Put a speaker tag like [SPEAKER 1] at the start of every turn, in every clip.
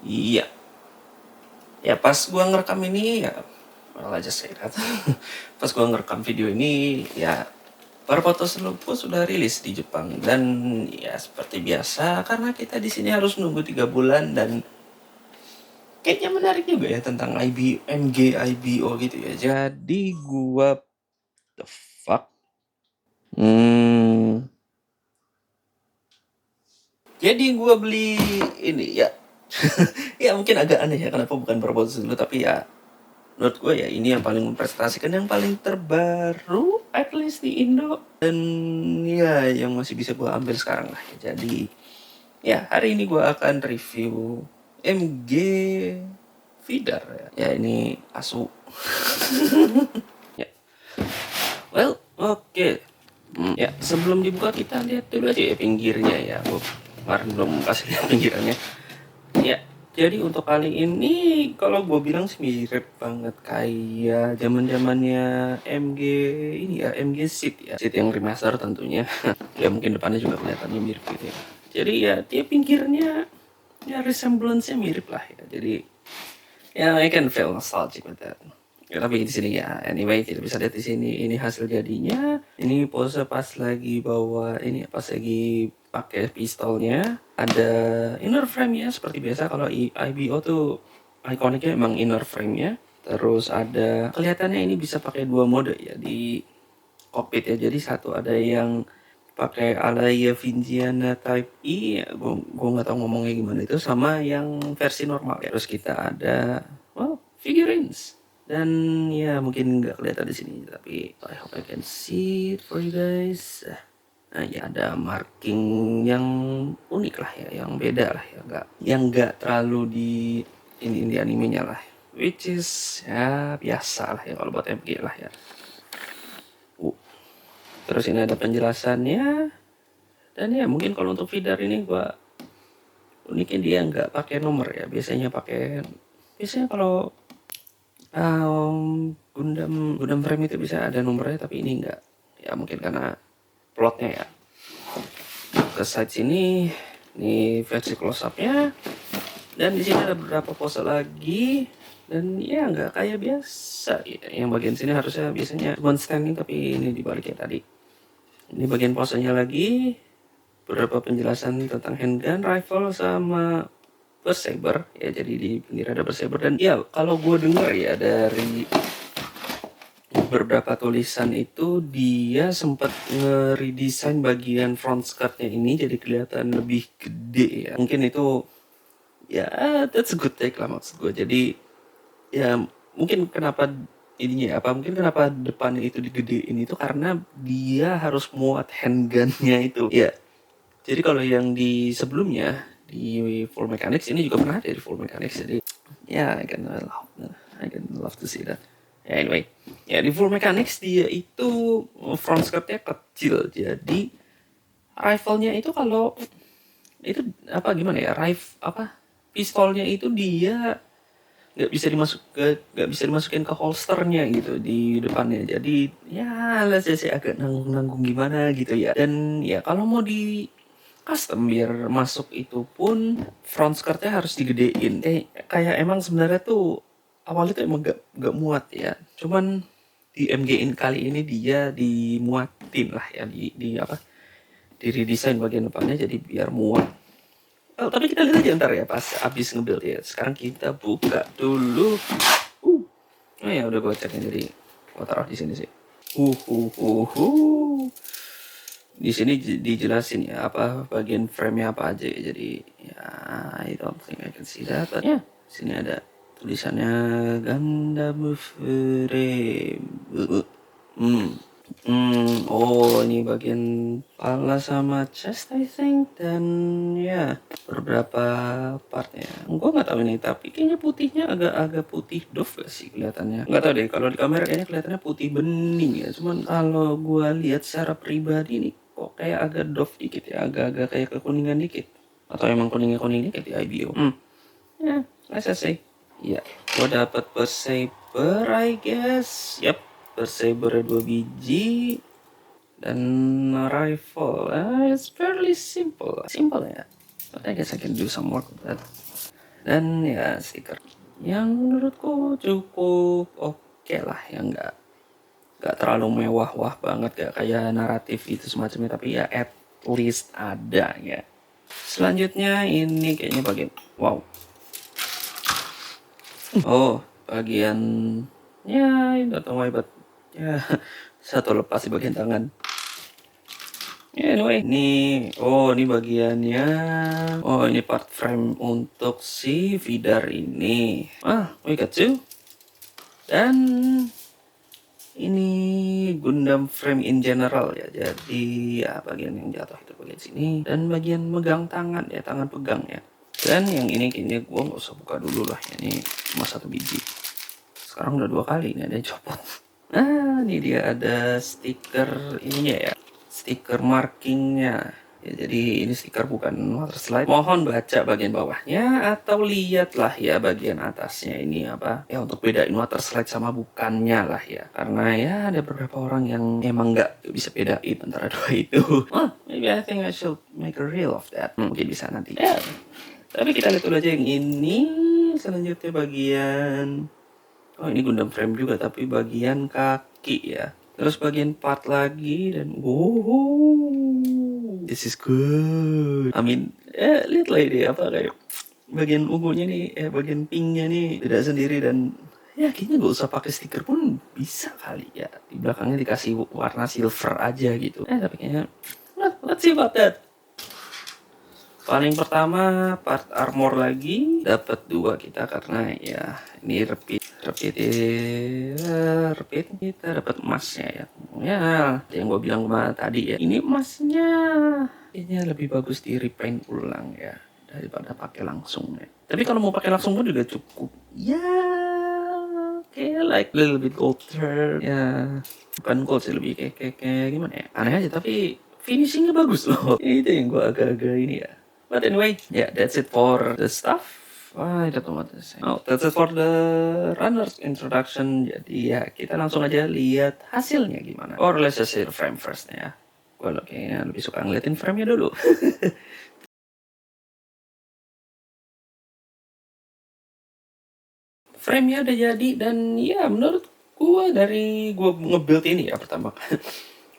[SPEAKER 1] Iya, ya pas gua ngerekam ini ya, well I just say that. Pas gua ngerekam video ini ya Para Foto Slopo sudah rilis di Jepang dan ya seperti biasa karena kita di sini harus nunggu 3 bulan dan kayaknya menarik juga ya tentang MG IBO gitu ya. Jadi gua the fuck. Hmm, jadi gua beli ini ya. Ya mungkin agak aneh ya kenapa bukan Para Foto Slopo tapi ya menurut gue ya ini yang paling memprestasikan yang paling terbaru at least di Indo dan ya yang masih bisa gue ambil sekarang lah ya. Jadi ya hari ini gue akan review MG Vidar ya ini asu. Ya, well oke. Ya sebelum dibuka kita lihat dulu aja ya pinggirnya ya. Gue kemarin belum kasih lihat pinggirannya. Ya, jadi untuk kali ini kalau gue bilang sih mirip banget kayak zaman-zamannya MG ini ya, MG Seat ya. Seat yang remaster tentunya. Ya mungkin depannya juga kelihatannya mirip gitu ya. Jadi ya dia pinggirnya ya resemblance-nya mirip lah ya. Jadi ya I can feel nostalgic with that. Ya, tapi di sini ya anyway tidak bisa lihat di sini ini hasil jadinya. Ini pose pas lagi bawa ini pas lagi pakai pistolnya. Ada inner frame-nya seperti biasa kalau IBO tuh ikoniknya emang inner frame-nya. Terus ada kelihatannya ini bisa pakai 2 mode ya di cockpit ya. Jadi satu ada yang pakai Alaya Vinciana Type E, ya, gue nggak tahu ngomongnya gimana itu, sama yang versi normal ya. Terus kita ada figurines dan ya mungkin nggak kelihatan di sini tapi I hope I can see it for you guys. Nah ya ada marking yang unik lah ya, yang beda lah ya, yang nggak terlalu di animenya lah, which is ya biasa lah ya kalau buat MG lah ya. Terus ini ada penjelasannya dan ya mungkin kalau untuk feeder ini gua uniknya dia nggak pakai nomor ya, biasanya kalau Gundam frame itu bisa ada nomornya tapi ini enggak ya, mungkin karena plotnya ya. Ke side sini ini versi close upnya dan di sini ada beberapa pose lagi dan ya nggak kayak biasa ya. Yang bagian sini harusnya biasanya one standing tapi ini dibaliknya tadi. Ini bagian posenya lagi, beberapa penjelasan tentang handgun, rifle sama bersaber ya. Jadi di pinggir ada bersaber dan ya kalau gue denger ya dari beberapa tulisan itu dia sempat nge-redesign bagian front skirtnya ini jadi kelihatan lebih gede ya. Mungkin itu ya that's a good take lah maksud gue. Jadi ya mungkin kenapa ininya apa mungkin kenapa depannya itu digedein itu karena dia harus muat handgunnya itu ya. Jadi kalau yang di sebelumnya di Full Mechanics ini juga pernah ada di Full Mechanics, jadi ya I can love to see that. Ya anyway, ya di Full Mechanics dia itu front skirtnya kecil, jadi rifle-nya itu kalau itu apa gimana ya, pistolnya itu dia nggak bisa dimasukin ke holsternya gitu di depannya, jadi ya let's say agak nanggung gimana gitu ya. Dan ya kalau mau di custom biar masuk itu pun front skirtnya harus digedein. Kayak emang sebenarnya tuh awalnya tuh emang gak muat ya. Cuman di MG kali ini dia dimuatin lah ya, di apa? Di redesign bagian depannya jadi biar muat. Oh, tapi kita lihat aja ntar ya pas abis nge-build ya. Sekarang kita buka dulu. Oh ya udah gue cekin, jadi gue taruh di sini sih. Di sini dijelasin ya apa bagian frame-nya apa aja ya. Jadi ya I don't think I can see that. But ya, sini ada tulisannya Gundam Frame. Oh ini bagian kepala sama chest I think, dan ya beberapa partnya. Gue nggak tahu ini tapi kayaknya putihnya agak putih doff gak sih kelihatannya. Nggak tahu deh, kalau di kamera kayaknya kelihatannya putih bening ya. Cuman kalau gue lihat secara pribadi nih kok kayak agak doff dikit ya, agak-agak kayak kekuningan dikit. Atau emang kuning dikit di IBO. Ya, let's say. Ya, gue dapet bersaber I guess. Yap, bersaber 2 biji dan rifle. It's fairly simple ya. But I guess I can do some work with that. Dan ya stiker yang menurutku cukup oke lah, yang nggak terlalu mewah-wah banget, gak kayak naratif itu semacamnya, tapi ya at least ada ya. Selanjutnya ini kayaknya bagian wow. Oh, bagiannya nggak tahu hebat ya. Satu lepas di bagian tangan. Anyway, ini bagiannya. Oh, ini part frame untuk si feeder ini. We got two. Dan ini Gundam frame in general ya. Jadi ya bagian yang jatuh itu bagian sini, dan bagian megang tangan ya, tangan pegang ya. Dan yang ini kayaknya gua nggak usah buka dulu lah ya, ini cuma satu biji. Sekarang udah 2 kali ini ada yang copot. Ini dia ada stiker ininya ya, stiker markingnya ya. Jadi ini stiker bukan water slide. Mohon baca bagian bawahnya atau lihatlah ya bagian atasnya ini apa ya, untuk bedain water slide sama bukannya lah ya, karena ya ada beberapa orang yang emang nggak bisa bedain antara dua itu. Maybe I think I should make a reel of that. Mungkin bisa nanti ya, tapi kita lihat dulu aja yang ini. Selanjutnya bagian ini Gundam frame juga tapi bagian kaki ya. Terus bagian part lagi, dan this is good. Lihatlah ini apa kayak bagian ungunya nih, bagian pinknya nih tidak sendiri, dan ya kayaknya gak usah pakai stiker pun bisa kali ya. Di belakangnya dikasih warna silver aja gitu. Tapi kayaknya let's see about that. Paling pertama part armor lagi dapat 2 kita, karena ya ini repeat kita dapat emasnya ya. Yang gue bilang tadi ya, ini emasnya kayaknya lebih bagus di repaint ulang ya daripada pakai langsung ya. Tapi kalau mau pakai langsung pun juga cukup ya, kayak like little bit golder ya, bukan gold sih, lebih kayak gimana ya, aneh aja tapi finishingnya bagus loh. Itu yang gue agak-agak ini ya. But anyway, yeah, that's it for the stuff. I don't know what to say. That's it for the runner's introduction. Jadi ya kita langsung aja lihat hasilnya gimana. Or let's just see the frame first ya. Gue kayaknya lebih suka ngeliatin frame-nya dulu. Frame-nya udah jadi, dan ya menurut gue dari gue nge-build ini ya, pertama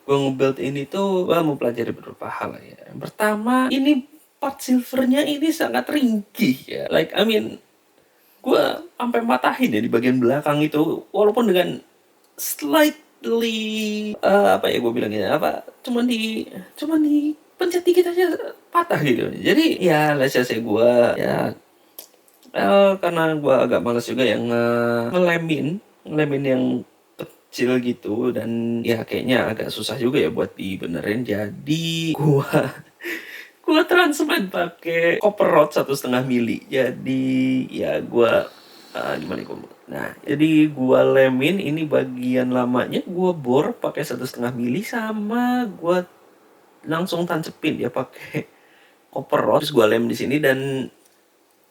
[SPEAKER 1] gue nge-build ini tuh mau pelajari beberapa hal ya. Yang pertama, ini part silvernya ini sangat ringkih ya. Gue sampai matahin ya di bagian belakang itu, walaupun dengan slightly apa ya gue bilangnya apa, cuman di pencet dikit aja patah gitu. Jadi ya let's just say gue ya karena gue agak malas juga yang ngelemin yang kecil gitu, dan ya kayaknya agak susah juga ya buat dibenerin. Jadi gua transmen pakai copper rod 1,5 mili. Jadi ya gimana ya, nah jadi gua lemin ini bagian lamanya, gua bor pakai 1,5 mili, sama gua langsung tancepin ya pakai copper rod. Terus gua lem di sini, dan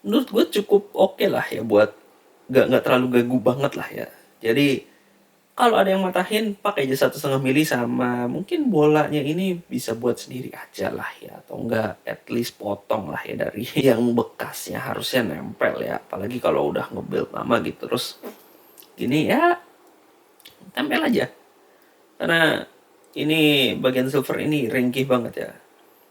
[SPEAKER 1] menurut gua cukup oke lah ya, buat nggak terlalu gagu banget lah ya. Jadi kalau ada yang matahin, pakai aja 1,5 mili, sama mungkin bolanya ini bisa buat sendiri aja lah ya, atau enggak at least potong lah ya dari yang bekasnya, harusnya nempel ya, apalagi kalau udah nge-build lama gitu. Terus gini ya, tempel aja, karena ini bagian silver ini ringkih banget ya.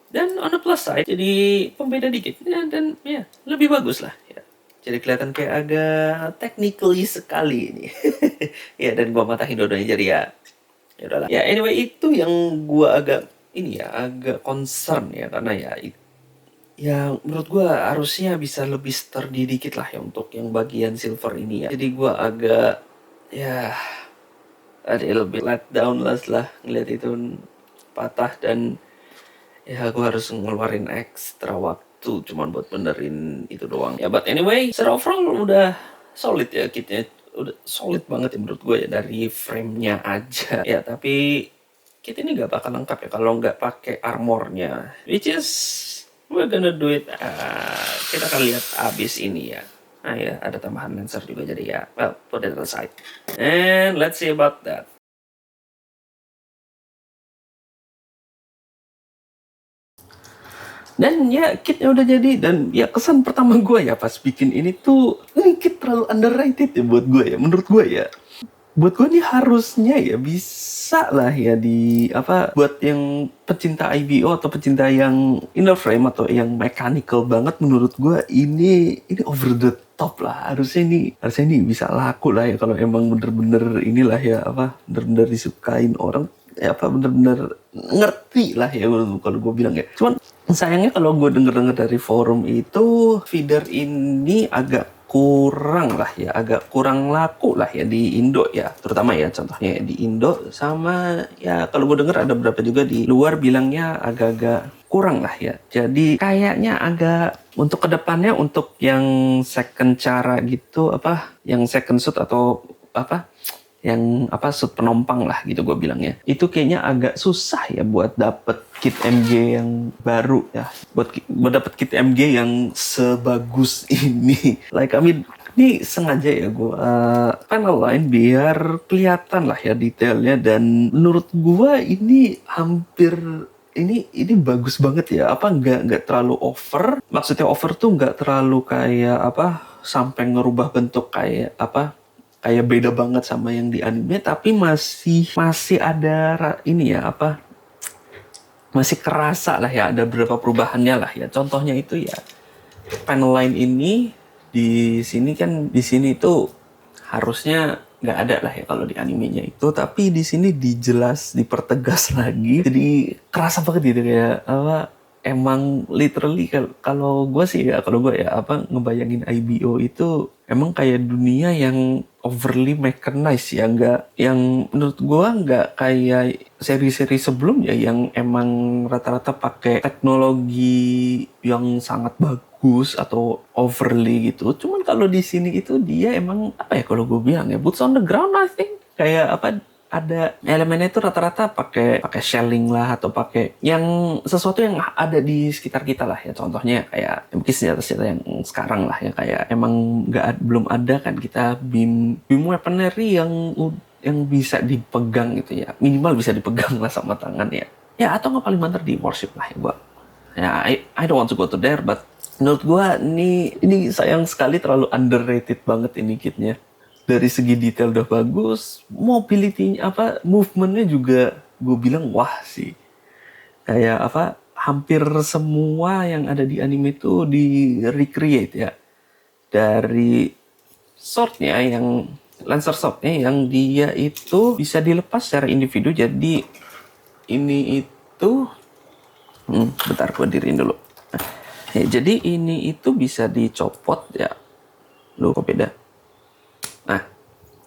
[SPEAKER 1] Dan on the plus side, jadi pembeda dikit ya, dan ya lebih bagus lah ya. Jadi kelihatan kayak agak technically sekali ini. Ya, dan gua matahin dua-duanya, jadi ya udahlah. Ya anyway, itu yang gua agak concern ya, karena ya menurut gua harusnya bisa lebih sturdy dikit lah ya untuk yang bagian silver ini ya. Jadi gua agak ya a little bit let down lah ngeliat itu patah, dan ya gue harus ngeluarin ekstra waktu cuman buat benerin itu doang ya. But anyway, secara overall udah solid ya kitnya, udah solid banget ya menurut gue ya, dari framenya aja ya. Tapi kit ini gak bakal lengkap ya kalau nggak pakai armornya, which is we're gonna do it. Kita akan lihat abis ini ya. Nah ya, ada tambahan Lancer juga, jadi ya well, put it aside and let's see about that. Dan ya kitnya udah jadi, dan ya kesan pertama gue ya pas bikin ini tuh, ini kit terlalu underrated ya buat gue ya, menurut gue ya. Buat gue nih harusnya ya bisa lah ya di apa, buat yang pecinta IBO atau pecinta yang inner frame atau yang mechanical banget, menurut gue ini over the top lah. Harusnya ini bisa laku lah ya kalau emang bener-bener inilah ya apa, bener-bener disukain orang ya, apa bener-bener ngerti lah ya kalau gue bilang ya. Cuman sayangnya kalau gue denger-denger dari forum itu, feeder ini agak kurang lah ya, agak kurang laku lah ya di Indo ya, terutama ya contohnya ya di Indo, sama ya kalau gue denger ada beberapa juga di luar bilangnya agak-agak kurang lah ya. Jadi kayaknya agak untuk kedepannya, untuk yang second cara gitu, apa yang second suit atau apa yang apa suit penumpang lah gitu gue bilangnya, itu kayaknya agak susah ya buat dapet kit MG yang baru ya, buat dapet kit MG yang sebagus ini. Like I mean, ini sengaja ya gue panel line biar kelihatan lah ya detailnya, dan menurut gue ini hampir ini bagus banget ya, apa nggak terlalu over, maksudnya over tuh nggak terlalu kayak apa sampai ngerubah bentuk kayak apa, kayak beda banget sama yang di anime, tapi masih ada ini ya apa, masih kerasa lah ya, ada beberapa perubahannya lah ya. Contohnya itu ya panel line ini di sini kan, di sini itu harusnya nggak ada lah ya kalau di animenya itu, tapi di sini dipertegas lagi, jadi kerasa banget gitu kayak apa, emang literally kalau gue sih ya, kalau gue ya apa ngebayangin IBO itu emang kayak dunia yang overly mechanized ya, nggak yang menurut gue nggak kayak seri-seri sebelumnya yang emang rata-rata pakai teknologi yang sangat bagus atau overly gitu. Cuman kalau di sini itu dia emang apa ya, kalau gue bilang ya boots on the ground, I think kayak apa, ada elemennya itu rata-rata pakai shelling lah, atau pakai yang sesuatu yang ada di sekitar kita lah ya. Contohnya kayak mungkin senjata-senjata yang sekarang lah ya, kayak emang belum ada kan kita beam weaponry yang bisa dipegang gitu ya, minimal bisa dipegang lah sama tangan ya. Ya atau nggak paling banter di warship lah ya gua. Ya I don't want to go to there, but menurut gua ini sayang sekali terlalu underrated banget ini kitnya. Dari segi detail udah bagus, mobility-nya apa, movementnya juga gue bilang wah sih. Kayak apa, hampir semua yang ada di anime itu di recreate ya. Dari swordnya, yang lancer swordnya yang dia itu bisa dilepas secara individu. Jadi ini itu bentar gue diriin dulu. Jadi ini itu bisa dicopot ya. Loh kok beda? Nah,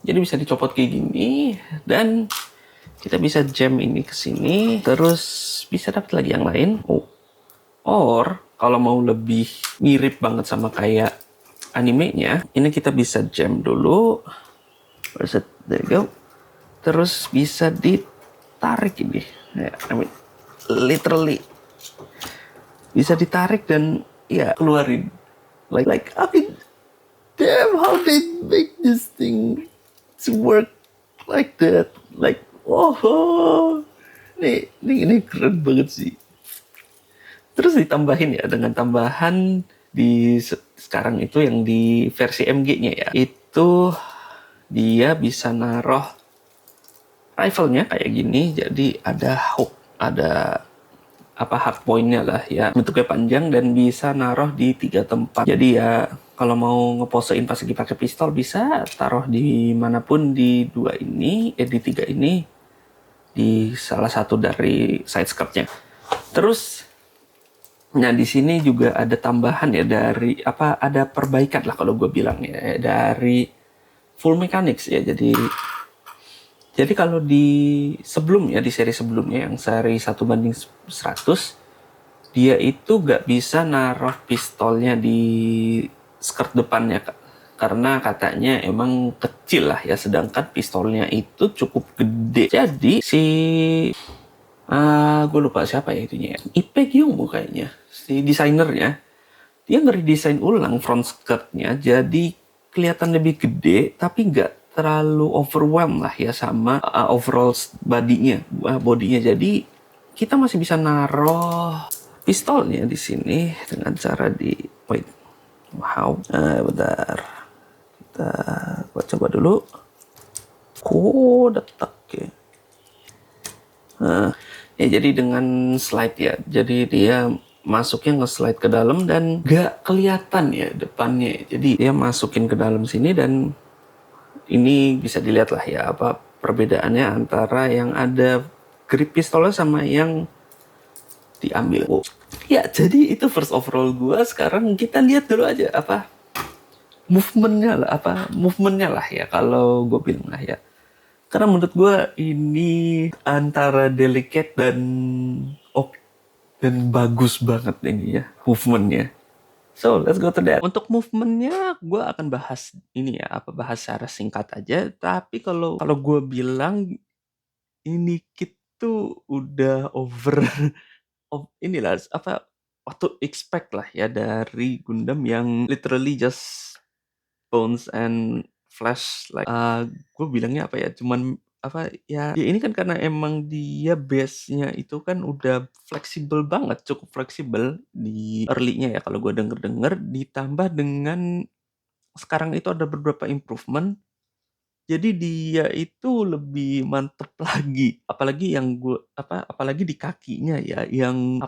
[SPEAKER 1] jadi bisa dicopot kayak gini, dan kita bisa jam ini ke sini, terus bisa dapat lagi yang lain. Or kalau mau lebih mirip banget sama kayak animenya, ini kita bisa jam dulu. There you go. Terus bisa ditarik ini. Ya, I mean, literally bisa ditarik dan ya keluarin. Like I mean, damn, how they make this thing to work like that. Like, ini keren banget sih. Terus ditambahin ya dengan tambahan di sekarang itu yang di versi MG-nya ya, itu dia bisa naruh rifle-nya kayak gini. Jadi ada hook, ada apa hard point-nya lah ya, bentuknya panjang dan bisa naruh di 3 tempat. Jadi ya kalau mau ngeposein pas lagi pakai pistol, bisa taruh di manapun di 2 ini, di 3 ini, di salah satu dari side skirt-nya. Terus nah di sini juga ada tambahan ya, dari apa, ada perbaikan lah kalau gue bilang ya, dari full mechanics ya. Jadi kalau di sebelumnya, di seri sebelumnya yang seri 1:100, dia itu gak bisa naruh pistolnya di skirt depannya, karena katanya emang kecil lah ya, sedangkan pistolnya itu cukup gede. Jadi gue lupa siapa ya itunya ya, Ipek Yung kayaknya, si desainernya, dia ngeredesain ulang front skirtnya jadi kelihatan lebih gede, tapi nggak terlalu overwhelm lah ya sama overall bodinya. Jadi kita masih bisa naruh pistolnya di sini dengan cara wait, wow, bentar, kita gua coba dulu. Detak ya. Ya jadi dengan slide ya, jadi dia masuknya nge-slide ke dalam dan gak kelihatan ya depannya. Jadi dia masukin ke dalam sini dan ini bisa dilihat lah ya apa perbedaannya antara yang ada grip pistolnya sama yang diambil. Ya jadi itu first overall gua. Sekarang kita lihat dulu aja apa movementnya lah ya kalau gue bilang lah ya. Karena menurut gue ini antara delicate dan bagus banget ini ya movementnya. So let's go to that. Untuk movementnya gue akan bahas ini ya bahas secara singkat aja. Tapi kalau kalau gue bilang ini kit tuh udah over inilah what to expect lah ya dari Gundam yang literally just bones and flesh like gue bilangnya apa ya cuman ya ini kan karena emang dia base-nya itu kan udah fleksibel banget, cukup fleksibel di early-nya ya kalau gue denger-denger, ditambah dengan sekarang itu ada beberapa improvement. Jadi dia itu lebih mantep lagi. Apalagi di kakinya ya yang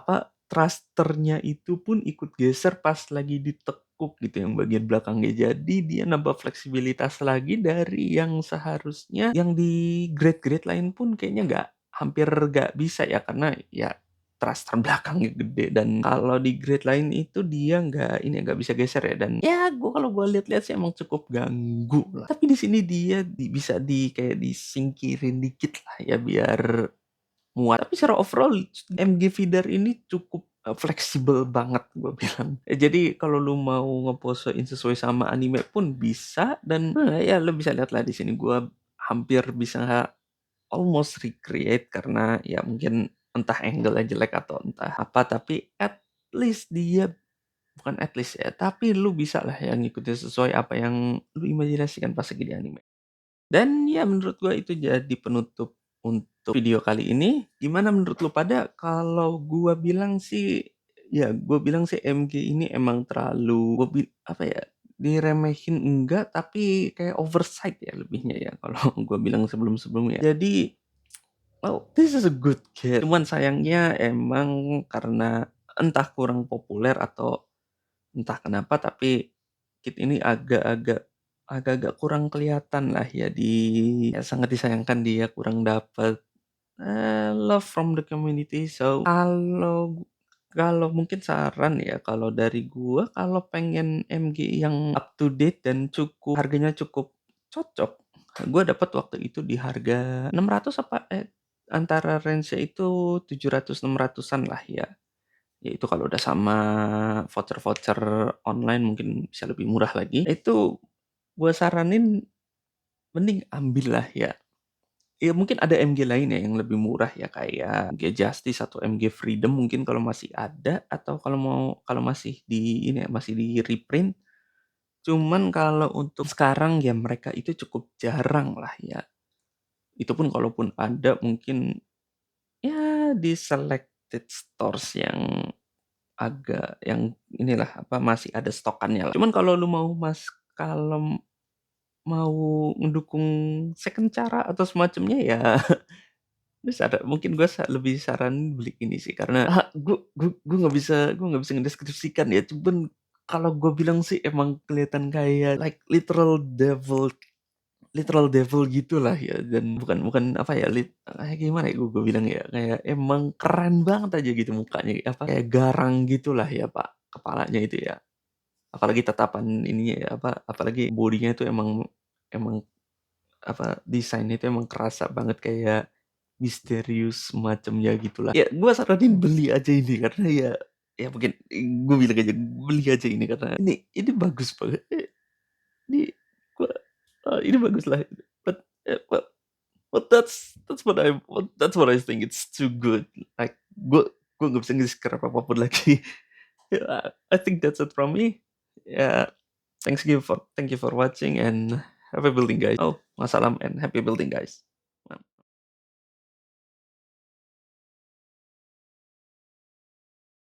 [SPEAKER 1] thrusternya itu pun ikut geser pas lagi ditekuk gitu yang bagian belakangnya. Jadi dia nambah fleksibilitas lagi dari yang seharusnya yang di grade-grade lain pun kayaknya hampir nggak bisa ya karena ya thruster belakangnya gede dan kalau di grade lain itu dia nggak bisa geser ya dan ya kalau gue lihat-lihat sih emang cukup ganggu lah. Tapi di sini dia bisa kayak disingkirin dikit lah ya biar muat. Tapi secara overall MG feeder ini cukup fleksibel banget gue bilang. Jadi kalau lu mau ngeposein sesuai sama anime pun bisa dan ya lu bisa lihat lah di sini gue hampir bisa almost recreate karena ya mungkin entah angle-nya jelek atau entah apa tapi at least dia bukan at least ya tapi lu bisa lah yang ngikutin sesuai apa yang lu imajinasikan pas lagi di anime. Dan ya menurut gua itu jadi penutup untuk video kali ini. Gimana menurut lu pada? Kalau gua bilang sih MG ini emang terlalu diremehin enggak tapi kayak oversight ya lebihnya ya kalau gua bilang sebelum-sebelumnya. Jadi this is a good kid. Cuman sayangnya emang karena entah kurang populer atau entah kenapa tapi kid ini agak-agak kurang kelihatan lah ya ya sangat disayangkan dia kurang dapat love from the community. So kalau mungkin saran ya kalau dari gua kalau pengen MG yang up to date dan harganya cukup cocok, gua dapat waktu itu di harga 600 antara range-nya itu 700 600-an lah ya. Ya itu kalau udah sama voucher-voucher online mungkin bisa lebih murah lagi. Itu gue saranin mending ambil lah ya. Ya mungkin ada MG lain ya yang lebih murah ya kayak MG Justice atau MG Freedom mungkin kalau masih ada atau kalau masih masih di reprint. Cuman kalau untuk sekarang ya mereka itu cukup jarang lah ya. Itu pun kalaupun ada mungkin ya di selected stores yang inilah masih ada stokannya lah. Cuman kalau lu kalau mau mendukung second cara atau semacamnya ya mungkin gue lebih saran beli ini sih karena gue nggak bisa ngedeskripsikan ya cuman kalau gue bilang sih emang kelihatan kayak like literal devil gitulah ya dan bukan gimana ya gue bilang ya kayak emang keren banget aja gitu mukanya kayak garang gitulah ya pak kepalanya itu ya apalagi tatapan ininya ya apalagi bodinya itu emang desainnya itu emang kerasa banget kayak misterius semacamnya gitulah ya gue saranin beli aja ini karena ya mungkin gue bilang aja beli aja ini karena ini bagus banget ini gua ini bagus lah but but that's what I think it's too good like gue nggak bisa nge-describe apapun lagi. Yeah, I think that's it from me. Yeah, thank you for watching and happy building guys. Oh, wassalam and happy building guys.